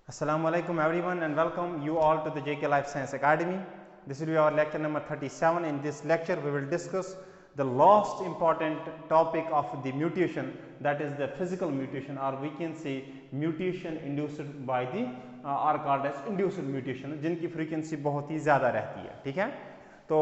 Assalamu alaikum everyone and welcome you all to the JK Life Science Academy. This will be our lecture number 37. In this lecture we will discuss the last important topic of the mutation, that is the physical mutation, or we can say mutation induced by the are called as induced mutation, जिनकी frequency बहुत ही ज़्यादा रहती है. ठीक है, तो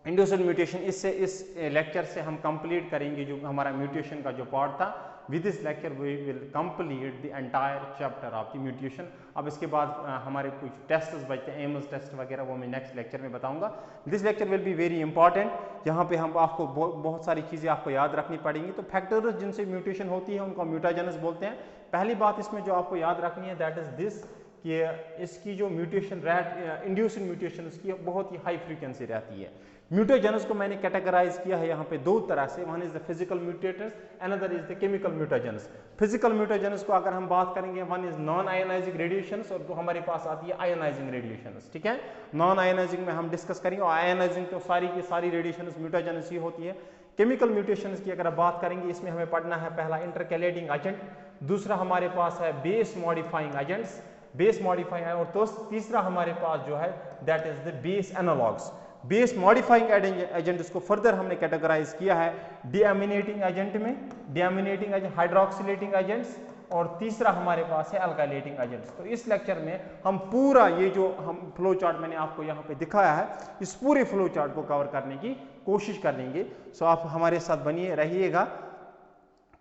induced mutation इस lecture से हम कंप्लीट करेंगे जो हमारा म्यूटेशन का जो पार्ट था. With this lecture we will complete the entire chapter of the mutation. अब इसके बाद हमारे कुछ टेस्ट्स बचते हैं, एमएस टेस्ट वगैरह, वो मैं नेक्स्ट लेक्चर में बताऊंगा. This lecture will be very important. यहाँ पे हम आपको बहुत सारी चीज़ें आपको याद रखनी पड़ेंगी. तो फैक्टर्स जिनसे म्यूटेशन होती है उनको म्यूटाजेनस बोलते हैं. पहली बात इसमें जो आपको याद रखनी है दैट इज दिस कि इसकी जो म्यूटेशन रेट इंड्यूस्ड म्यूटेशन उसकी बहुत ही हाई फ्रीक्वेंसी रहती है. म्यूटाजेनस को मैंने कैटेगराइज किया है यहाँ पे दो तरह से. One is the physical mutators, another is the chemical mutagens. Physical mutagens को अगर हम बात करेंगे, one is non ionizing radiations और तो हमारे पास आती है आयोनाइजिंग रेडिएशंस. ठीक है, नॉन आयोनाइजिंग में हम डिस्कस करेंगे और आयोनाइजिंग तो सारी की सारी रेडिएशंस म्यूटाजेनस ही होती है. केमिकल म्यूटेशंस की अगर बात करेंगे, इसमें हमें पढ़ना है पहला इंटरकैलेटिंग एजेंट, दूसरा हमारे पास है base modifying agents, base modifying, और तो तीसरा हमारे पास जो है that is the base analogues. Base modifying agent इसको फर्दर हमने कैटेगराइज किया है डीएमिनेटिंग एजेंट में, डीएमिनेटिंग एजेंट, हाइड्रोक्सिलेटिंग एजेंट्स, और तीसरा हमारे पास है अल्काइलेटिंग एजेंट्स. तो इस लेक्चर में हम पूरा ये जो हम फ्लो चार्ट मैंने आपको यहाँ पे दिखाया है, इस पूरे फ्लो चार्ट को कवर करने की कोशिश करेंगे. सो आप हमारे साथ बनिए रहिएगा,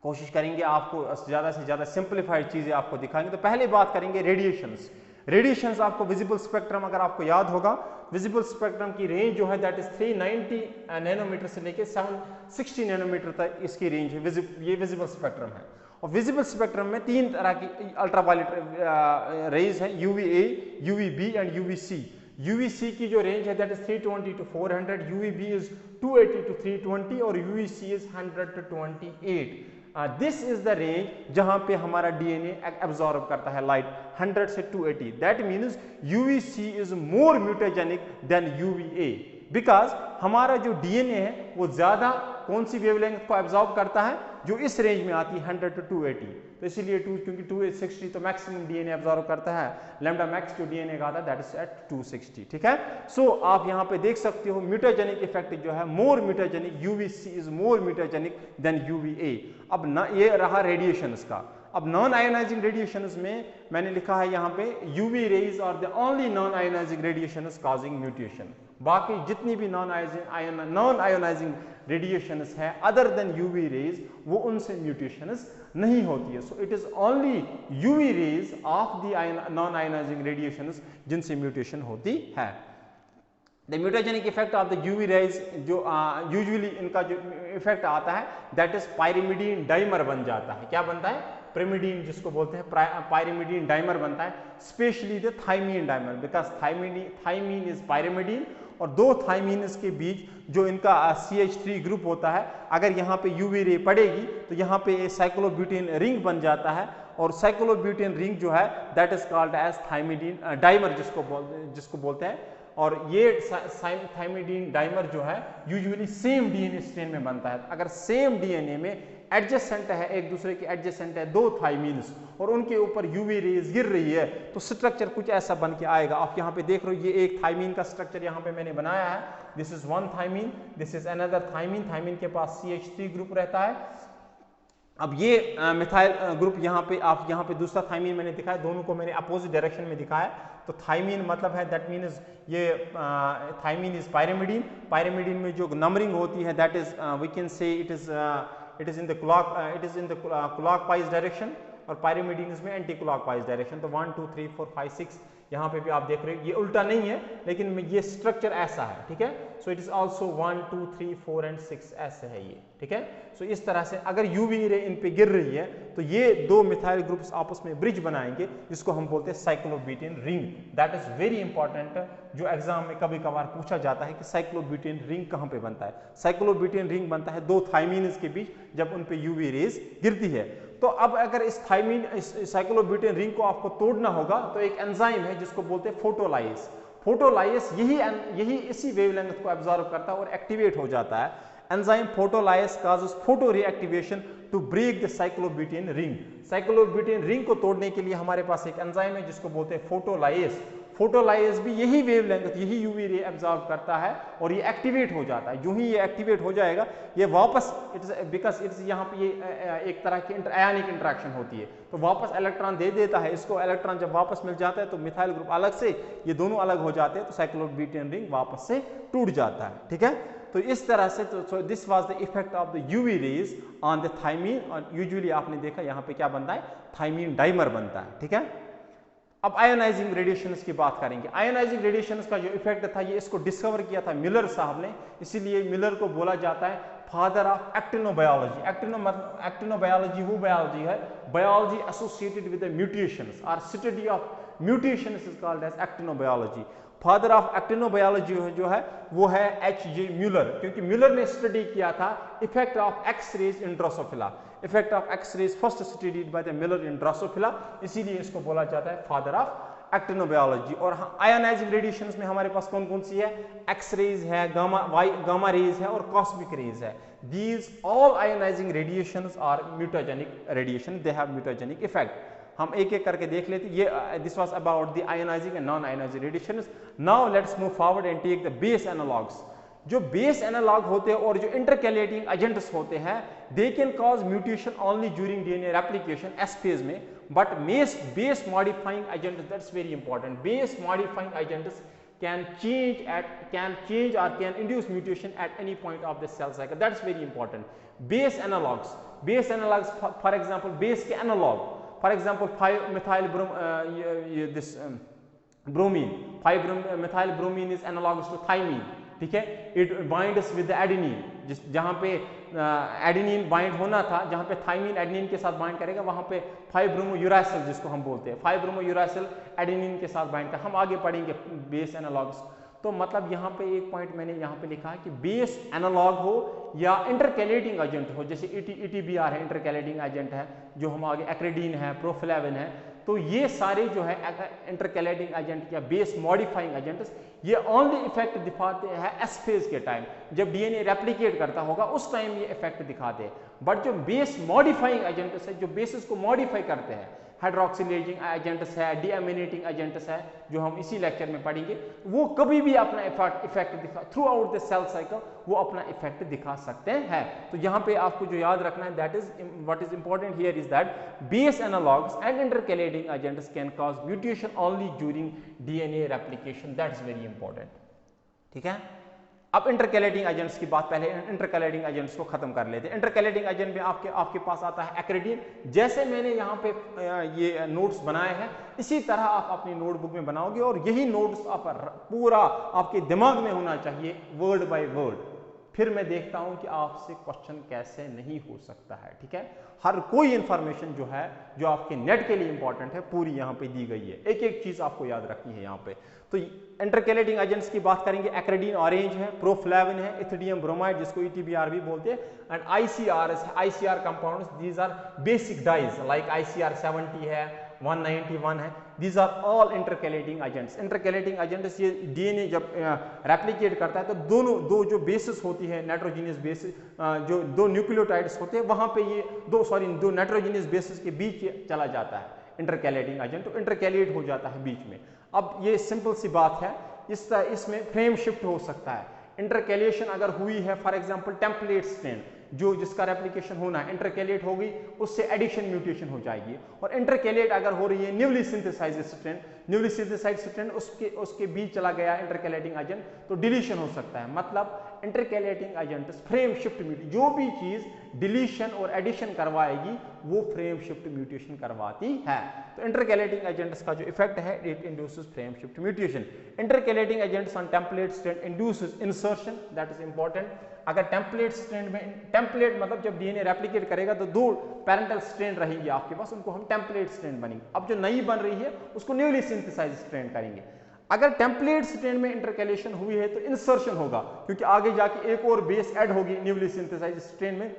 कोशिश करेंगे आपको ज़्यादा से ज़्यादा सिंप्लीफाइड चीज़ें आपको दिखाएंगे. तो पहले बात करेंगे रेडिएशंस. रेडिएशंस आपको विजिबल स्पेक्ट्रम अगर आपको याद होगा, विजिबल स्पेक्ट्रम की रेंज जो है दैट इज 390 नैनोमीटर से लेके 760 नैनोमीटर तक इसकी रेंज है. ये विजिबल स्पेक्ट्रम है. और विजिबल स्पेक्ट्रम में तीन तरह की अल्ट्रावायलेट रेज है, UVA, UVB and UVC. UVC की जो रेंज है that is 320 to 400, UVB is 280 to 320 और UVC is 100 to 28. This is the range जहां पे हमारा डीएनए एब्जॉर्ब करता है लाइट, 100 से 280. That means UVC is more mutagenic than UVA, because हमारा जो डीएनए है वो ज्यादा कौन सी वेवलेंथ को एब्जॉर्ब करता है, जो इस रेंज में आती है 100 to 280. तो इसीलिए क्योंकि 260 तो मैक्सिमम डीएनए एब्जॉर्ब करता है, लैम्डा मैक्स जो डीएनए का आता है दैट इज एट 260. ठीक है, सो आप यहाँ पे देख सकते हो म्यूटाजेनिक इफेक्ट जो है more mutagenic, UVC is more mutagenic than UVA. अब ना ये रहा रेडिएशंस का. अब नॉन आयोनाइजिंग रेडिएशंस में मैंने लिखा है यहाँ पे UV rays are the only non ionizing radiations causing mutation. बाकी जितनी भी नॉन आयोनाइजिंग रेडिएशंस है अदर देन यूवी रेज, वो उनसे म्यूटेशंस नहीं होती है. So it is only UV rays of the non ionizing radiations जिनसे म्यूटेशन होती है. The mutagenic effect of the UV rays जो यूजुअली इनका जो इफेक्ट आता है दैट इज पायरिमिडीन डाइमर बन जाता है. क्या बनता है? pyrimidine जिसको बोलते हैं, pyrimidine डाइमर बनता है, specially the thymine dimer, because thymine is pyrimidine और दो थाइमीन के बीच जो इनका CH3 ग्रुप होता है, अगर यहाँ पे यूवी रे पड़ेगी तो यहाँ पे साइक्लोब्यूटेन रिंग बन जाता है, और साइक्लोब्यूटेन रिंग जो है that is called as thymidine dimer जिसको बोलते हैं. और ये थाइमिडीन डाइमर जो है यूजुअली सेम डीएनए स्ट्रेन में बनता है. अगर सेम डीएनए में एडजेसेंट है, एक दूसरे के एडजेसेंट है दो थाइमीन्स, और उनके ऊपर यूवी रेज गिर रही है, तो स्ट्रक्चर कुछ ऐसा बन के आएगा. आप यहाँ पे देख रहे हो, ये एक थाइमीन का स्ट्रक्चर यहाँ पे मैंने बनाया है. This is one thymine, this is another thymine. Thymine के पास CH3 ग्रुप रहता है. अब ये मिथाइल ग्रुप यहाँ पे, आप यहाँ पे दूसरा थाइमीन मैंने दिखाया, दोनों को मैंने अपोजिट डायरेक्शन में दिखाया. तो थाइमीन मतलब है दैट मीन्स ये थाइमीन इज पायरिमिडीन. पायरिमिडीन में जो नंबरिंग होती है that is we can say it is in the clockwise direction, और पायरिमिडीन इसमें एंटी क्लॉकवाइज डायरेक्शन. तो 1 2 3 4 5 6 यहाँ पे भी आप देख रहे हो, ये उल्टा नहीं है लेकिन ये स्ट्रक्चर ऐसा है. ठीक है, so it is also 1 2 3 4 and 6 ऐसे है ये. ठीक है, सो इस तरह से अगर यूवी रे इन पे गिर रही है तो ये दो मिथाइल ग्रुप्स आपस में ब्रिज बनाएंगे, जिसको हम बोलते हैं cyclobutane ring. That is very important, जो एग्जाम में कभी कभार पूछा जाता है कि साइक्लोब्यूटेन रिंग कहाँ पे बनता है. साइक्लोब्यूटेन रिंग बनता है दो थाइमीन्स के बीच जब उन पे यूवी रेज गिरती है. तो अब अगर इस साइक्लोब्यूटेन रिंग को आपको तोड़ना होगा तो एक एंजाइम है जिसको बोलते हैं फोटोलाइस. फोटोलाइस यही इसी वेवलेंथ को एब्जॉर्ब करता है और एक्टिवेट हो जाता है. Enzyme photolyase causes photo reactivation to break the cyclobutane ring. Cyclobutane ring को तोड़ने के लिए हमारे पास एक एंजाइम है जिसको बोलते हैं फोटोलाइज। फोटोलाइज भी यही वेवलेंथ, यही यूवी रे एब्जॉर्ब करता है और ये एक्टिवेट हो जाता है। जो ही ये एक्टिवेट हो जाएगा ये वापस बिकॉज इट्स यहाँ पे ये एक तरह की आयनिक इंटरेक्शन होती है, तो वापस इलेक्ट्रॉन दे देता है इसको। इलेक्ट्रॉन जब वापस मिल जाता है तो मिथाइल ग्रुप अलग से, ये दोनों अलग हो जाते हैं, तो साइक्लोब्यूटेन रिंग वापस से टूट जाता है। ठीक है, तो इस तरह से तो this was the effect of the UV rays on the thymine. और यूजुअली आपने देखा यहाँ पे क्या बनता है, थायमीन डाइमर बनता है। ठीक है, अब आयोनाइजिंग रेडिएशंस की बात करेंगे। आयोनाइजिंग रेडिएशंस का जो इफेक्ट था ये इसको डिस्कवर किया था मिलर साहब ने, इसीलिए मिलर को बोला जाता है फादर ऑफ एक्टिनोबायोलॉजी। एक्टिनोबायोलॉजी वो बायोलॉजी है, biology associated with the mutations और study of mutations is called as actinobiology. Father of actinobiology जो है वो है H.J. म्यूलर, क्योंकि म्यूलर ने स्टडी किया था effect of X rays in Drosophila. Effect of X rays first studied by the Muller in Drosophila, इसीलिए इसको बोला जाता है फादर ऑफ एक्टिनोबायोलॉजी। और आयोनाइजिंग रेडिएशंस में हमारे पास कौन कौन सी है, एक्स रेज है, गामा रेज है और कॉस्मिक रेज है। These all ionising radiations are mutagenic radiation, they have mutagenic effect. हम एक एक करके देख लेते हैं। ये this was about the ionising and non ionizing radiations. Now let's move forward and take the base analogues. जो बेस एनालॉग होते हैं और जो इंटरकैलेटिंग एजेंट्स होते हैं, they can cause mutation only during DNA replication S phase में, but base modifying agent, that's very important, base modifying agents can change or can induce mutation at any point of the cell cycle. That's very important. Base analogs, for example, base के analog, for example 5-methyl bromine, 5-methyl bromine is analogous to thymine. ठीक है, it binds with adenine, जहां पे adenine bind होना था, जहां पे thymine adenine के साथ बाइंड करेगा वहां पे 5-ब्रोमोयूरासिल जिसको हम बोलते हैं, 5-ब्रोमोयूरासिल एडेनिन के साथ बाइंड कर, हम आगे पढ़ेंगे बेस एनालॉग्स। तो मतलब यहाँ पे एक पॉइंट मैंने यहाँ पे लिखा है कि बेस एनालॉग हो या इंटरकैलेटिंग एजेंट हो, जैसे ETBR है, इंटरकैलेटिंग एजेंट है, जो हम आगे एक्रेडीन है, प्रोफ्लेविन है, तो ये सारे जो है इंटरकैलेटिंग एजेंट या बेस मॉडिफाइंग एजेंट्स, ये ओनली इफेक्ट दिखाते हैं एस फेज के टाइम, जब डीएनए रेप्लिकेट करता होगा उस टाइम ये इफेक्ट दिखाते हैं। बट जो बेस मॉडिफाइंग एजेंट्स है, जो बेसिस को मॉडिफाई करते हैं, हाइड्रोक्सिलेजिंग एजेंट्स है, डीएमिनेटिंग एजेंट्स है, जो हम इसी लेक्चर में पढ़ेंगे, वो कभी भी अपना इफेक्ट दिखा throughout the cell cycle, वो अपना इफेक्ट दिखा सकते हैं। तो यहाँ पे आपको जो याद रखना है, that is what is important here is that base analogues and intercalating agents can cause mutation only during DNA replication, that is very important. ठीक है, अब इंटरकैलेटिंग एजेंट्स की बात, पहले इंटरकैलेटिंग एजेंट्स को खत्म कर लेते हैं। इंटरकैलेटिंग एजेंट में आपके पास आता है एक्रेडीन। जैसे मैंने यहाँ पे ये नोट्स बनाए हैं, इसी तरह आप अपनी नोटबुक में बनाओगे और यही नोट्स आप पूरा आपके दिमाग में होना चाहिए वर्ड बाय वर्ड। फिर मैं देखता हूं कि आपसे क्वेश्चन कैसे नहीं हो सकता है। ठीक है, हर कोई इंफॉर्मेशन जो है, जो आपके नेट के लिए इंपॉर्टेंट है, पूरी यहाँ पे दी गई है, एक एक चीज आपको याद रखनी है यहाँ पे। तो इंटरकैलेटिंग एजेंट्स की बात करेंगे, एक्रेडीन ऑरेंज है, प्रोफ्लेविन है, इथिडियम ब्रोमाइड जिसको ETBR भी बोलते हैं, and ICR compounds, these are basic dyes like ICR 70 है, 191 है, these are all intercalating agents। intercalating agents ये DNA जब रेप्लिकेट करता है तो दो जो बेसिस होती है, नाइट्रोजीनियस बेसिस, जो दो न्यूक्लियोटाइड्स होते हैं, वहां पे ये दो नाइट्रोजीनियस बेसिस के बीच चला जाता है इंटरकैलेटिंग एजेंट, तो इंटरकैलेट हो जाता है बीच में। अब ये सिंपल सी बात है, इसमें फ्रेम शिफ्ट हो सकता है। इंटरकैलेशन अगर हुई है, फॉर एग्जांपल टेम्पलेट स्ट्रैंड जो जिसका रेप्लिकेशन होना है, इंटरकैलेट हो गई, उससे एडिशन म्यूटेशन हो जाएगी। और इंटरकैलेट अगर हो रही है न्यूली सिंथेसाइज्ड स्ट्रैंड, उसके बीच चला गया इंटरकैलेटिंग एजेंट, तो डिलीशन हो सकता है। मतलब intercalating agent frame shift mutation, जो भी चीज डिलीशन और एडिशन करवाएगी वो फ्रेम शिफ्ट म्यूटेशन करवाती है। तो इंटरकैलेटिंग एजेंट्स का जो इफेक्ट है, it induces frame shift mutation. Intercalating agents on template strand induces insertion, that is important. अगर टेम्पलेट स्ट्रैंड में, टेम्पलेट मतलब जब डीएनए रेप्लिकेट करेगा तो दो पैरेंटल स्ट्रैंड रहेंगी आपके पास, उनको हम टेम्पलेट स्ट्रैंड बनेंगे। अब जो नई बन रही है उसको न्यूली सिंथेसाइज्ड स्ट्रैंड करेंगे। अगर टेम्पलेट स्ट्रैंड में इंटरकैलेशन हुई है तो इंसर्शन होगा, क्योंकि आगे जाके एक और बेस ऐड होगी न्यूली सिंथेसाइज्ड स्ट्रैंड में,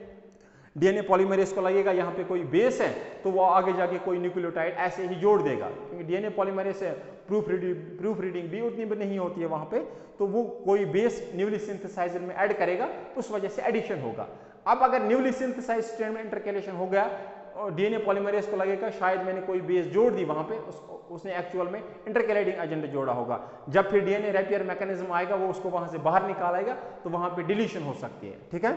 डीएनए पॉलीमरेज को लगेगा यहाँ पे कोई बेस है तो वो आगे जाके कोई न्यूक्लियोटाइड ऐसे ही जोड़ देगा, क्योंकि डीएनए पॉलीमरेज से प्रूफ रीडिंग भी उतनी भी नहीं होती है वहाँ पे, तो वो कोई बेस न्यूली सिंथेसाइजर में ऐड करेगा, उस वजह से एडिशन होगा। अब अगर न्यूली सिंथेसाइज स्ट्रैंड में इंटरकैलेशन हो गया और डीएनए पॉलीमरेज को लगेगा शायद मैंने कोई बेस जोड़ दी वहाँ पे, उसने एक्चुअल में इंटरकैलेटिंग एजेंट जोड़ा होगा। जब फिर डीएनए रैपियर मैकेनिज्म आएगा वो उसको वहाँ से बाहर निकालेगा तो वहाँ पे डिलीशन हो सकती है, ठीक है।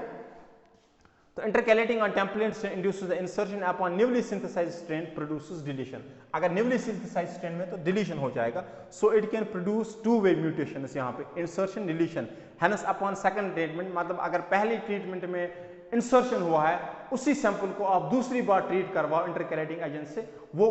तो intercalating on templates induces the insertion upon newly synthesised strand produces deletion. अगर न्यूली सिंथेसाइज्ड स्ट्रैंड में तो डिलीशन हो जाएगा, so it can produce two way mutations, यहाँ पे insertion deletion. Hence upon second treatment, मतलब अगर पहली ट्रीटमेंट में इंसर्शन हुआ है उसी सैंपल को आप दूसरी बार ट्रीट करवाओ इंटरकैलेटिंग एजेंट से, वो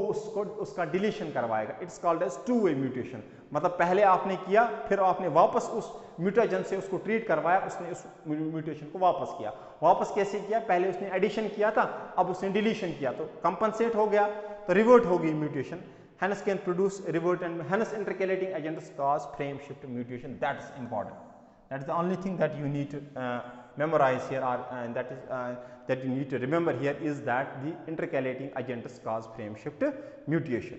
उसका डिलीशन करवाएगा। It's called as two way mutation, मतलब पहले आपने किया फिर आपने वापस उस म्यूटेशन से उसको ट्रीट करवाया, उसने उस म्यूटेशन को वापस किया। वापस कैसे किया? पहले उसने एडिशन किया था, अब उसने डिलीशन किया तो कंपनसेट हो गया, तो रिवर्ट होगी mutation. Hence can produce revert and hence intercalating agents cause frame shift mutation. That is important. That is the only thing that you need to memorize here, or that you need to remember here is that the intercalating agents cause frame shift mutation.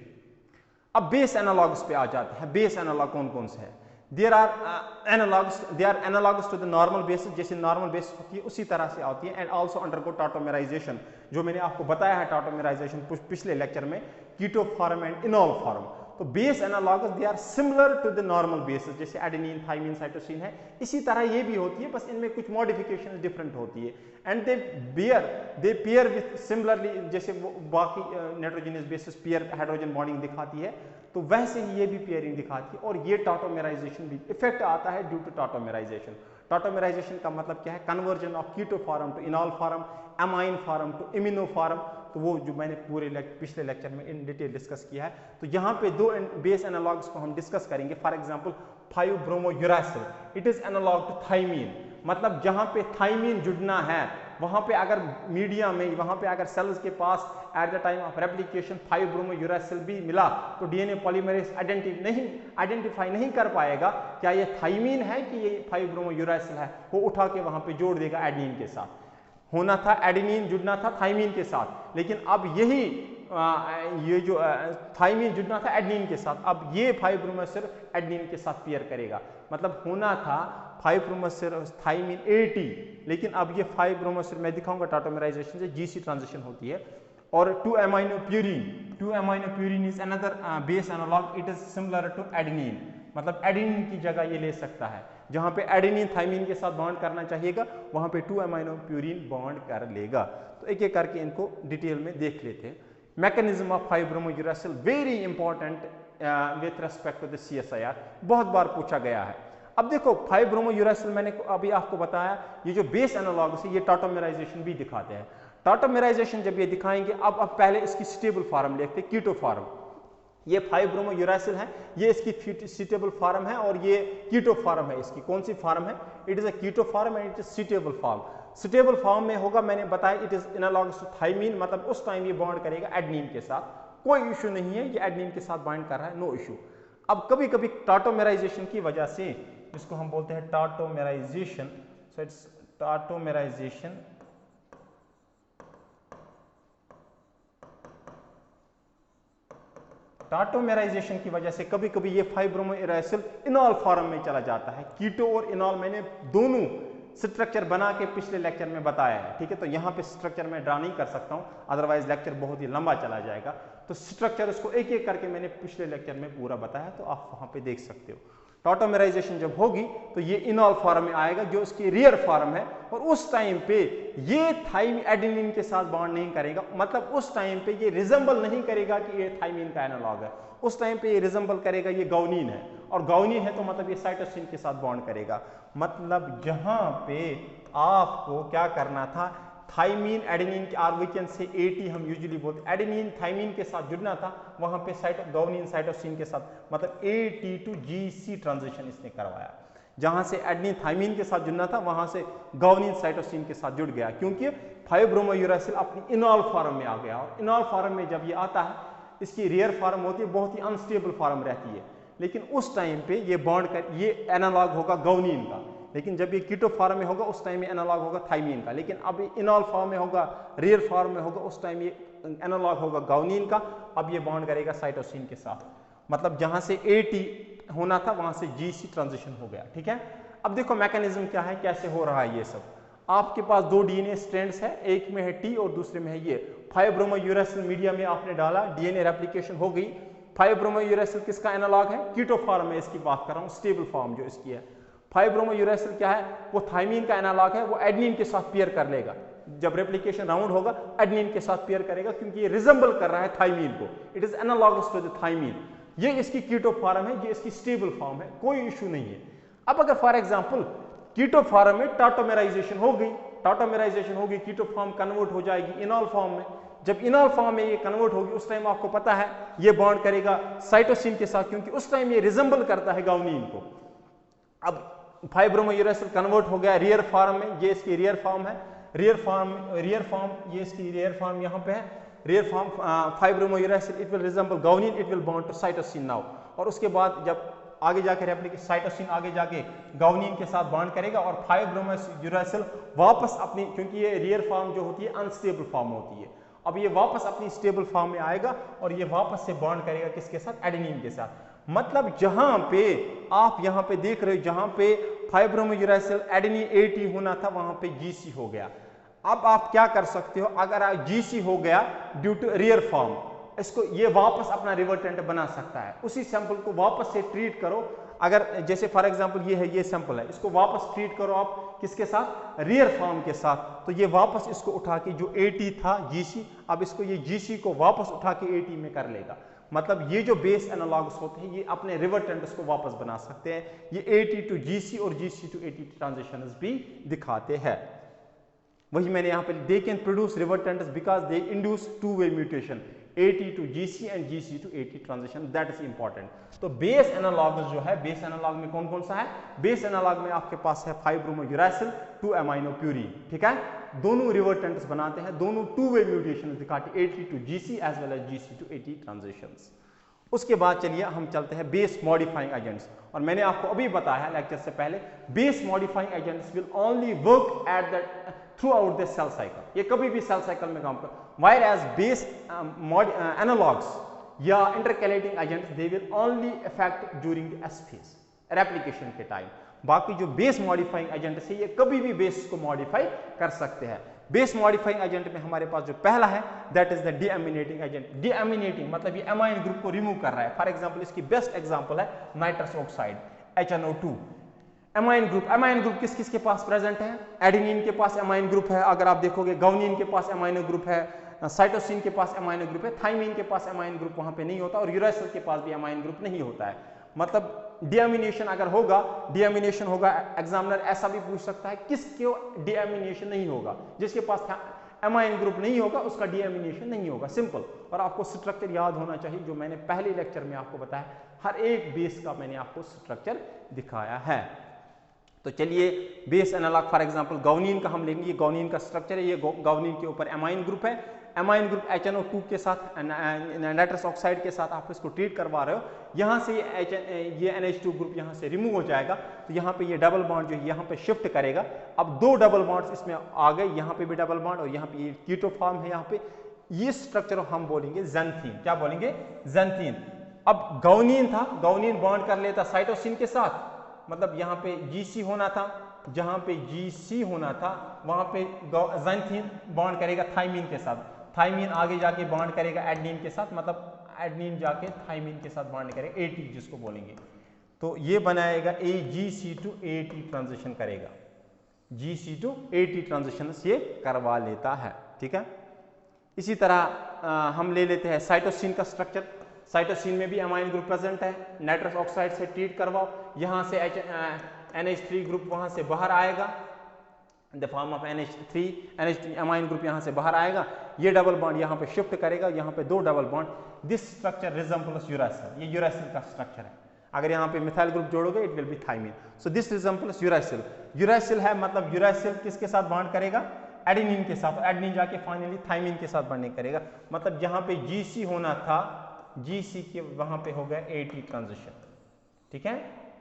अब base analogues पे आ जाते हैं। Base analogue कौन कौन से हैं? There are analogues to the normal bases, जैसे normal bases होती है उसी तरह से आती है, एंड आल्सो अंडरगो टॉटोमेराइजेशन, जो मैंने आपको बताया है टॉटोमेराइजेशन पिछले लेक्चर में, keto form and enol form. तो base analogs they are similar to the normal bases, जैसे एडेनिन, थाइमिन, साइटोसिन है, इसी तरह ये भी होती है, बस इनमें कुछ मॉडिफिकेशन डिफरेंट होती है। And they pair with similarly, जैसे वो बाकी nitrogenous bases pair hydrogen bonding दिखाती है, तो वैसे ही ये भी पेयरिंग दिखाती है, और ये टॉटोमेराइजेशन भी इफेक्ट आता है ड्यू टू टॉटोमेराइजेशन। टॉटोमेराइजेशन का मतलब क्या है? Conversion of keto form to enol form, amine form to imino form. तो वो जो मैंने पूरे पिछले लेक्चर में इन डिटेल डिस्कस किया है। तो यहाँ पे दो बेस एनालॉग्स को हम डिस्कस करेंगे। For example five bromouracil, it is analog to thymine, मतलब जहाँ पे थाइमीन जुड़ना है वहाँ पे अगर मीडिया में, वहाँ पे अगर सेल्स के पास at the time of replication five bromouracil भी मिला तो डीएनए पॉलीमरेज आइडेंटिफाई नहीं कर पाएगा क्या ये थाइमीन है कि ये 5-ब्रोमोयूरासिल है, वो उठा के वहाँ पे जोड़ देगा एडेनिन के साथ। होना था एडेनिन जुड़ना था थाइमीन के साथ, लेकिन अब यही ये जो थाइमीन जुड़ना था एडेनिन के साथ, अब ये 5-ब्रोमोयूरासिल एडेनिन के साथ पेयर करेगा। मतलब होना था 5-ब्रोमोयूरासिल थाइमीन 80, लेकिन अब ये 5-ब्रोमोयूरासिल मैं दिखाऊंगा टॉटोमेराइजेशन से जीसी ट्रांजिशन होती है। और two aminopurine is another base analog, it is similar to adenine, मतलब एडेनिन की जगह ये ले सकता है। जहां पे एडेनिन थाइमीन के साथ बॉन्ड करना चाहिएगा वहां पे 2-अमाइनोप्यूरिन बॉन्ड कर लेगा। तो एक एक करके इनको डिटेल में देख लेते हैं। Mechanism of five bromouracil very important with respect to the CSIR, बहुत बार पूछा गया है। अब देखो 5-ब्रोमोयूरासिल मैंने अभी आपको बताया, ये जो बेस एनालॉग्स है ये टॉटोमेराइजेशन भी दिखाते हैं। टॉटोमेराइजेशन जब ये दिखाएंगे, अब पहले इसकी स्टेबल फॉर्म देखते हैं, कीटो फॉर्म। ये 5-ब्रोमोयूरासिल है, ये इसकी स्टेबल फॉर्म है, और ये कीटो फॉर्म है। इसकी कौन सी फॉर्म है? It is a keto form and it is stable form. Stable form में होगा, मैंने बताया it is analogous to thymine, मतलब उस टाइम ये बॉन्ड करेगा एडेनिन के साथ, कोई इशू नहीं है, ये एडेनिन के साथ बॉन्ड कर रहा है, नो इशू। अब कभी कभी टॉटोमेराइजेशन की वजह से, जिसको हम बोलते हैं टॉटोमेराइजेशन, सो इट्स टॉटोमेराइजेशन, टॉटोमेराइजेशन की वजह से कभी कभी ये 5-ब्रोमोयूरासिल इनॉल फॉर्म में चला जाता है। कीटो और इनॉल मैंने दोनों स्ट्रक्चर बना के पिछले लेक्चर में बताया है, ठीक है। तो यहाँ पे स्ट्रक्चर मैं ड्रा नहीं कर सकता हूँ, अदरवाइज लेक्चर बहुत ही लंबा चला जाएगा। तो स्ट्रक्चर उसको एक एक करके मैंने पिछले लेक्चर में पूरा बताया, तो आप वहाँ पे देख सकते हो। टॉटोमेराइजेशन जब होगी तो ये इनॉल फॉर्म में आएगा, जो इसकी रियर फॉर्म है, और उस टाइम पे ये थाइमीन एडेनिन के साथ बॉन्ड नहीं करेगा, मतलब उस टाइम पे ये रिजेंबल नहीं करेगा कि ये थाइमीन का एनालॉग है। उस टाइम पे ये रिजेंबल करेगा ये गाउनिन है, और गाउनिन है तो मतलब ये साइटोसिन के साथ बॉन्ड करेगा। मतलब जहां पे आपको क्या करना था, थाइमीन एडेनिन, और वी कैन से 80 हम यूजुअली बोलते, एडेनिन थाइमीन के साथ जुड़ना था, वहां पे गाउनिन साइटोसिन के साथ, मतलब AT to GC ट्रांजिशन इसने करवाया। जहां से एडेनिन थाइमीन के साथ जुड़ना था वहां से गाउनिन साइटोसिन के साथ जुड़ गया, क्योंकि 5-ब्रोमोयूरासिल अपनी इनॉल फॉर्म में आ गया। और इनॉल फॉर्म में जब ये आता है, इसकी रियर फॉर्म होती है, बहुत ही अनस्टेबल फॉर्म रहती है, लेकिन उस टाइम पे ये बॉन्ड कर, ये एनालॉग होगा गाउनिन का, लेकिन जब ये कीटो फॉर्म में होगा उस टाइम ये एनालॉग होगा थाइमीन का, लेकिन अब इनॉल फॉर्म में होगा, रेयर फॉर्म में होगा, उस टाइम ये एनालॉग होगा गाउनिन का। अब ये बॉन्ड करेगा साइटोसिन के साथ, मतलब जहां से AT होना था वहां से GC ट्रांजिशन हो गया। ठीक है, अब देखो मैकेनिज्म क्या है, कैसे हो रहा है ये सब। आपके पास 2 DNA स्ट्रैंड्स है, एक में है T और दूसरे में है ये 5-ब्रोमोयूरेसिल मीडिया में आपने डाला, DNA रेप्लिकेशन हो गई। 5-ब्रोमोयूरेसिल किसका एनालॉग है, कीटो फॉर्म में इसकी बात कर रहा हूँ, स्टेबल फॉर्म जो इसकी है। 5-ब्रोमोयूरेसिल क्या है, वो थाइमीन का एनालॉग है, वो एडेनिन के साथ पेयर कर लेगा। जब रेप्लिकेशन राउंड होगा एडेनिन के साथ पेयर करेगा, क्योंकि ये रिजेंबल कर रहा है थाइमीन को, it is analogous to the thymine. ये इसकी कीटो फॉर्म है, ये इसकी स्टेबल फॉर्म है, कोई इशू नहीं है। अब अगर फॉर एग्जांपल कीटो फॉर्म में टाटोमेराइजेशन हो गई, टाटोमेराइजेशन होगी, कीटो फॉर्म कन्वर्ट हो जाएगी इनॉल फॉर्म में। जब इनॉल फॉर्म में ये कन्वर्ट होगी उस टाइम आपको पता है ये बॉन्ड करेगा साइटोसिन के साथ, क्योंकि उस टाइम ये रिजेंबल करता है गाउनिन को। अब 5-ब्रोमोयूरेसिल कन्वर्ट हो गया रियर फॉर्म में, ये इसकी रियर फॉर्म है, रियर फॉर्म ये इसकी रियर फॉर्म यहाँ पे है, rare form five bromouracil, it will resemble guanine, it will bond to cytosine now. और उसके बाद जब आगे जाके रेप्लिकेशन साइटोसिन आगे जाके गाउनिन के साथ बॉन्ड करेगा और 5-ब्रोमोयूरेसिल वापस अपनी, क्योंकि ये रियर फॉर्म जो होती है अनस्टेबल फॉर्म होती है, अब ये वापस अपनी स्टेबल फॉर्म में आएगा और ये वापस से बॉन्ड करेगा किसके साथ, एडेनिन के साथ। मतलब जहां पे आप यहां पे देख रहे हो, जहां पे 5-ब्रोमोयूरेसिल एडेनिन AT होना था वहां पे GC हो गया। अब आप क्या कर सकते हो, अगर GC हो गया ड्यू टू रियर फॉर्म, इसको ये वापस अपना रिवर्टेंट बना सकता है। उसी सैंपल को वापस से ट्रीट करो, अगर जैसे फॉर एग्जांपल ये है, ये सैंपल है, इसको वापस ट्रीट करो आप किसके साथ, रियर फॉर्म के साथ, तो ये वापस इसको उठा के जो AT था GC, अब इसको ये GC को वापस उठा के AT में कर लेगा। मतलब ये जो बेस एनालॉग्स होते हैं ये अपने रिवर्टेंट्स को वापस बना सकते हैं, ये AT टू GC और GC टू AT ट्रांजिशंस भी दिखाते हैं। वही मैंने यहाँ पे, they can produce revertants because they induce two way mutation, AT to GC and GC to AT transition, that is important. तो बेस एनालॉग जो है, बेस एनालॉग में कौन कौन सा है, बेस एनालॉग में आपके पास है 5-ब्रोमोयूरेसिल 2-अमाइनोप्यूरीन। ठीक है, दोनों रिवर्टेंट्स बनाते हैं, दोनों टू-वे म्यूटेशन दिखाते, AT to GC as well as GC to AT transitions. उसके बाद चलिए हम चलते हैं बेस मॉडिफाइंग एजेंट्स, और मैंने आपको अभी बताया लेक्चर से पहले, base modifying agents will only work at the throughout the cell cycle, ये कभी भी सेल साइकिल में काम कर, वायर एज बेस एनालॉग्स या intercalating agents they will only effect during the S phase, replication के टाइम। बाकी जो बेस मॉडिफाइंग एजेंट है ये कभी भी बेस को मॉडिफाई कर सकते हैं। बेस मॉडिफाइंग एजेंट में हमारे पास जो पहला है दैट इज द डीएमिनेटिंग एजेंट। डीएमिनेटिंग मतलब ये अमाइन ग्रुप को रिमूव कर रहा है। फॉर एग्जांपल इसकी बेस्ट एग्जांपल है nitrous oxide HNO2। Amine group किस किस के पास प्रेजेंट है, एडेनिन के पास अमाइन ग्रुप है, अगर आप देखोगे गाउनिन के पास अमाइनो ग्रुप है, साइटोसिन के पास अमाइनो ग्रुप है, थाइमिन के पास अमाइन ग्रुप वहां पे नहीं होता, और यूरासिल के पास भी अमाइन ग्रुप नहीं होता है। मतलब डीएमिनेशन अगर होगा, डीएमिनेशन होगा, एग्जामिनर ऐसा भी पूछ सकता है किसके डीएमिनेशन नहीं होगा, जिसके पास अमाइन ग्रुप नहीं होगा उसका डीएमिनेशन नहीं होगा, सिंपल। और आपको स्ट्रक्चर याद होना चाहिए जो मैंने पहले लेक्चर में आपको बताया, हर एक बेस का मैंने आपको स्ट्रक्चर दिखाया है। तो चलिए base analog for example guanine का हम लेंगे, ये गाउनिन का स्ट्रक्चर है, ये गाउनिन के ऊपर अमाइन ग्रुप है, अमाइन ग्रुप HNO2 के साथ नाइट्रस ऑक्साइड के साथ आप इसको ट्रीट करवा रहे हो, यहाँ से ये NH2 ग्रुप यहाँ से रिमूव हो जाएगा, तो यहाँ पे ये डबल बॉन्ड जो है यहाँ पे शिफ्ट करेगा। अब दो डबल बॉन्ड्स इसमें आ गए, यहाँ पे भी डबल बॉन्ड और यहाँ पे ये कीटो फॉर्म है, यहाँ पे ये स्ट्रक्चर हम बोलेंगे ज़ैंथीन। क्या बोलेंगे, ज़ैंथीन। अब गाउनिन था, गाउनिन बॉन्ड कर लेता साइटोसिन के साथ, मतलब यहाँ पे GC होना था, जहाँ पे GC होना था वहाँ पे ज़ैंथीन बॉन्ड करेगा थाइमिन के साथ, थाइमिन आगे जाके बॉन्ड करेगा एडेनिन के साथ, मतलब एडेनिन जाके थाइमिन के साथ बॉन्ड करेगा AT जिसको बोलेंगे, तो ये बनाएगा GC to AT ट्रांजिशन करेगा, GC to AT ट्रांजिशन ये करवा लेता है। ठीक है, इसी तरह हम ले लेते हैं साइटोसिन का स्ट्रक्चर। साइटोसिन में भी अमाइन ग्रुप प्रेजेंट है, नाइट्रस ऑक्साइड से ट्रीट करवाओ, यहाँ से NH3 ग्रुप वहाँ से बाहर आएगा, the form of NH3 amine group यहाँ से बाहर आएगा, ये डबल बॉन्ड यहाँ पे शिफ्ट करेगा, यहाँ पे दो double bond, this structure resembles uracil, ये यूरासिल का स्ट्रक्चर है। अगर यहाँ पे मिथाइल ग्रुप जोड़ोगे it will be thymine, so this resembles uracil. Uracil है मतलब यूरासिल किसके साथ बॉन्ड करेगा, एडेनिन के साथ, एडेनिन जाके फाइनली थाइमिन के साथ बॉन्डिंग करेगा, मतलब जहाँ पे GC होना था GC के वहां पे हो गया AT ट्रांजिशन। ठीक है,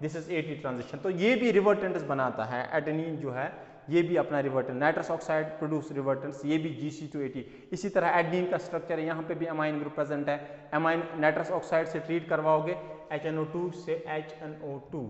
दिस इज एटी ट्रांजिशन। तो ये भी रिवर्टेंट्स बनाता है, एडेनिन जो है ये भी अपना रिवर्टेंट, नाइट्रस ऑक्साइड प्रोड्यूस रिवर्टेंट्स, ये भी GC280। इसी तरह एडेनिन का स्ट्रक्चर है, यहाँ पे भी अमाइन ग्रुप प्रेजेंट है। अमाइन नाइट्रस ऑक्साइड से ट्रीट करवाओगे HNO2 से HNO2,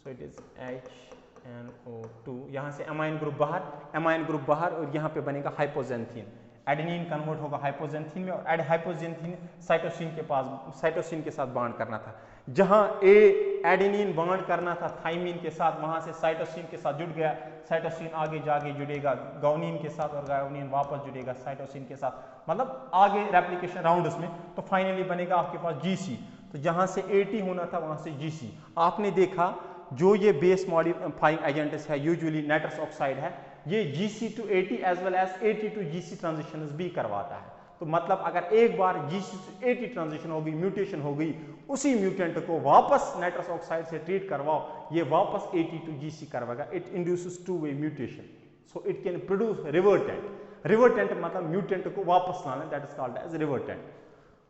so it is HNO2, यहाँ से अमाइन ग्रुप बाहर और यहाँ पे बनेगा हाइपोजेंथीन। एडेनिन कन्वर्ट होगा हाइपोजेंथीन में और हाइपोजेंथीन साइटोसिन के साथ बॉन्ड करना था। जहां एडेनिन बॉन्ड करना था थाइमिन के साथ, वहां से साइटोसिन के साथ जुड़ गया, साइटोसिन आगे जाके जुड़ेगा गाउनिन के साथ और गाउनिन वापस जुड़ेगा साइटोसिन के साथ, मतलब आगे रेप्लिकेशन राउंड उसमें, तो फाइनली बनेगा आपके पास GC। तो जहां से 80 होना था वहां से GC। आपने देखा जो ये बेस मॉडिफाइंग एजेंट्स है यूजुअली नाइट्रस ऑक्साइड है, ये GC to 80 as well as 80 to GC transitions भी करवाता है। तो मतलब अगर एक बार GC to 80 ट्रांजिशन हो गई, म्यूटेशन हो गई, उसी म्यूटेंट को वापस नाइट्रस ऑक्साइड से ट्रीट करवाओ, ये वापस 80 to GC करवाएगा। It induces two way mutation, so it can produce revertant. Revertant मतलब म्यूटेंट को वापस लाना, that is called as revertant.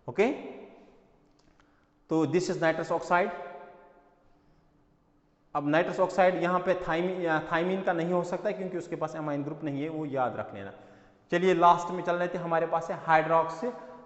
Okay, तो दिस इज नाइट्रस ऑक्साइड। अब नाइट्रस ऑक्साइड यहाँ पे थाइमिन का नहीं हो सकता क्योंकि उसके पास अमाइन ग्रुप नहीं है, वो याद रख लेना। चलिए लास्ट में चल रहे थे, हमारे पास है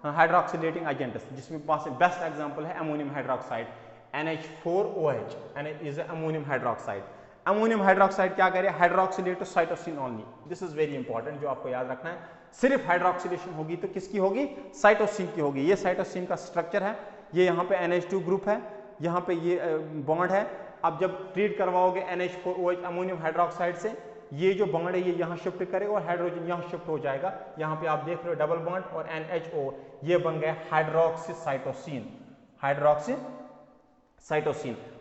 हाइड्रोक्सिलेटिंग एजेंट्स, जिसमें पास बेस्ट एग्जांपल है ammonium hydroxide NH4OH, is ammonium hydroxide. Ammonium hydroxide क्या करे, hydroxylate to cytosine only. This is very important, जो आपको याद रखना है। सिर्फ हाइड्रोक्सिलेशन होगी तो किसकी होगी, साइटोसिन की होगी। ये साइटोसिन का स्ट्रक्चर है, ये यहाँ पे NH2 ग्रुप है, यहाँ पे ये बॉन्ड है। अब जब ट्रीट करवाओगे NH4OH अमोनियम हाइड्रोक्साइड से, ये जो बॉन्ड है ये यहाँ शिफ्ट करेगा और हाइड्रोजन यहाँ शिफ्ट हो जाएगा। यहाँ पे आप देख रहे हो डबल बॉन्ड और NHO, ये बन गया हाइड्रोक्सीसाइटोसिन।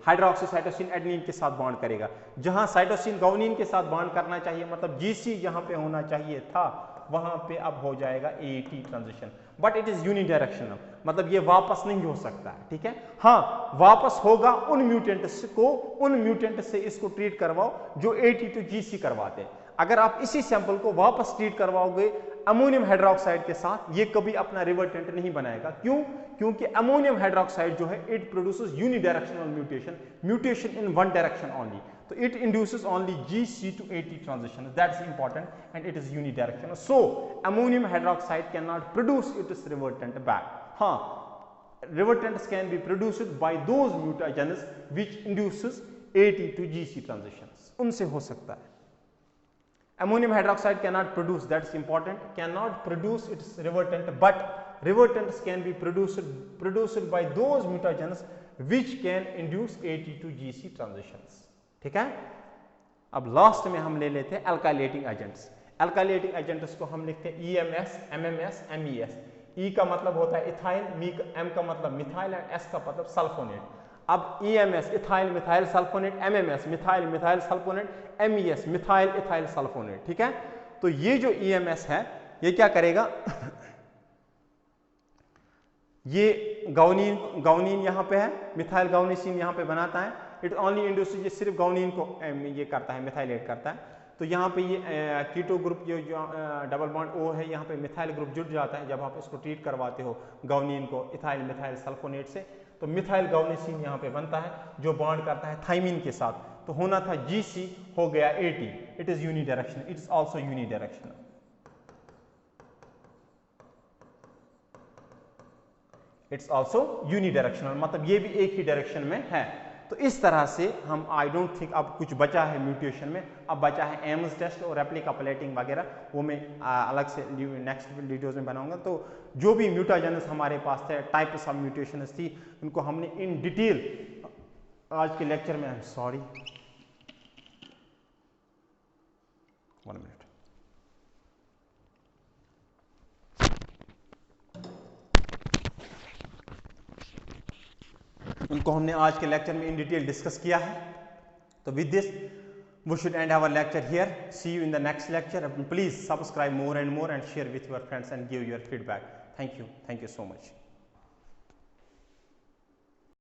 हाइड्रोक्सीसाइटोसिन एडेनिन के साथ बॉन्ड करेगा। जहां साइटोसिन गाउनिन के साथ बॉन्ड करना चाहिए, मतलब GC जहां पे होना चाहिए था, वहां पे अब हो जाएगा AT transition, but it is unidirectional, मतलब ये वापस नहीं हो सकता है। ठीक है, हाँ वापस होगा उन म्यूटेंट से इसको ट्रीट करवाओ जो AT to GC करवाते हैं। अगर आप इसी सैंपल को वापस ट्रीट करवाओगे अमोनियम हाइड्रोक्साइड के साथ, ये कभी अपना रिवर्टेंट नहीं बनाएगा। क्यों? क्योंकि अमोनियम हाइड्रोक्साइड जो है it produces unidirectional mutation in one direction only. So it induces only GC to AT transition. That's important, and it is unidirectional. So ammonium hydroxide cannot produce its revertant back. Revertants can be produced by those mutagens which induces AT to GC transitions. उनसे हो सकता है। Ammonium hydroxide cannot produce. That's important. Cannot produce its revertant, but revertants can be produced by those mutagens which can induce AT to GC transitions. ठीक है, अब last में हम ले लेते हैं अल्काइलेटिंग एजेंट्स। अल्काइलेटिंग एजेंट्स को हम लिखते हैं EMS, MMS, MES। E का मतलब होता है इथाइल, M का मतलब मिथाइल एंड S का मतलब सल्फोनेट। अब EMS ethyl methyl sulphonate, MMS methyl methyl sulphonate, MES methyl ethyl sulphonate. ठीक है, तो ये जो EMS है ये क्या करेगा ये गाउनिन यहाँ पे है, मिथाइल गाउनिसिन यहाँ पे बनाता है। इट ओनली इंड्यूसेस, ये सिर्फ गाउनिन को ये करता है, मिथाइलेट करता है। तो यहाँ पे ये कीटो ग्रुप जो डबल बॉन्ड O है, यहाँ पे मिथाइल ग्रुप जुड़ जाता है जब आप इसको ट्रीट करवाते हो गाउनिन को इथाइल मिथाइल सल्फोनेट से। तो मिथाइल गाउनिसिन यहाँ पे बनता है जो बॉन्ड करता है थाइमिन के साथ। तो होना था GC, हो गया AT। It is unidirectional, it is also unidirectional. It's also unidirectional, मतलब ये भी एक ही डायरेक्शन में है। तो इस तरह से हम, आई डोंट थिंक अब कुछ बचा है म्यूटेशन में, अब बचा है एम्स टेस्ट और रेप्लिका प्लेटिंग वगैरह, वो मैं अलग से नेक्स्ट वीडियोस में बनाऊंगा। तो जो भी म्यूटाजेंस हमारे पास थे, टाइप्स ऑफ म्यूटेशंस थी, उनको हमने इन डिटेल आज के लेक्चर में, सॉरी 1 मिनट, उनको हमने आज के लेक्चर में इन डिटेल डिस्कस किया है। तो with this we should end our lecture here. See you in the next lecture. Please subscribe more and more and share with your friends and give your feedback. Thank you so much.